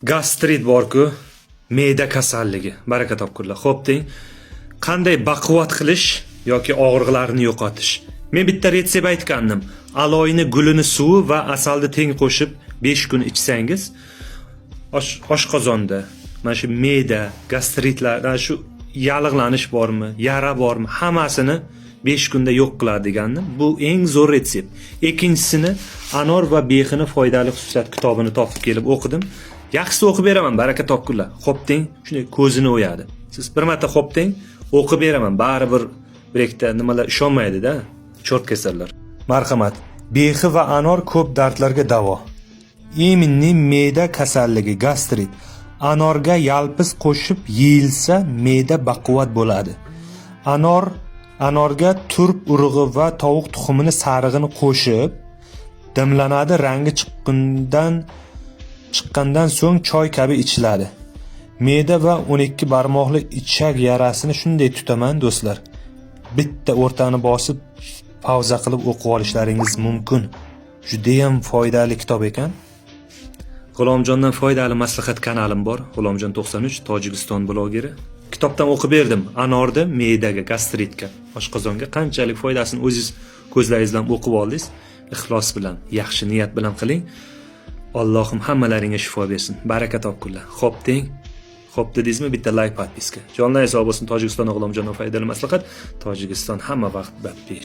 Gastrit bor-ku, me'da kasalligi. Baraka topkurlar. Xo'p deng. Qanday baquvvat qilish yoki og'riqlarni yo'qotish? Men bitta retsept aytgandim. Aloyni gulini suvi va asalni teng qo'shib 5 kun ichsangiz, oshqozonda mana shu me'da, gastritlar, shu yallig'lanish bormi, yara bormi, hammasini 5 kunda yo'q qiladi degandim. Bu eng zo'r retsept. Ikkinchisini anor va bexini foydali xususiyat kitobini topib kelib o'qidim. Yaxshisi o'qib beraman, baraka topkurlar. Xo'p deng, shunday ko'zini o'yadi. Siz bir marta xo'p deng, o'qib beraman. Baribir birekda nimalar ishonmaydi-da, cho't kasallar. Marhamat. Bexi va anor ko'p dardlarga davo. Iminni me'da kasalligi, gastrit. Anorga yalpiz qo'shib yeyilsa, me'da baquvvat bo'ladi. Anorga turp urug'i va tovuq tuxumini sarig'ini qo'shib dimlanadi, rangi chiqqandan so'ng choy kabi ichiladi. Me'da va 12 barmoqli ichak yarasini shunday tutaman do'stlar. Bitta o'rtani bosib pauza qilib o'qib olishlaringiz mumkin. Juda ham foydali kitob ekan. G'ulomjondan foydali maslahat kanalim bor. G'ulomjon 93 Tojikiston blogeri. Kitobdan o'qib berdim. Anorda me'daga, gastritga, oshqozonga qanchalik foydasini o'zingiz ko'zlaringiz bilan o'qib oldingiz. Ixlos bilan, yaxshi niyat bilan qiling. Allohim hammalaringga shifo bersin. Baraka topkurlar. Xo'p deng. Xo'p dedingizmi? Bitta like, podpiska. Jonlar sog' bo'lsin. Tojikiston G'ulomjondan foydali maslahat. Tojikiston hamma vaqt badbesh.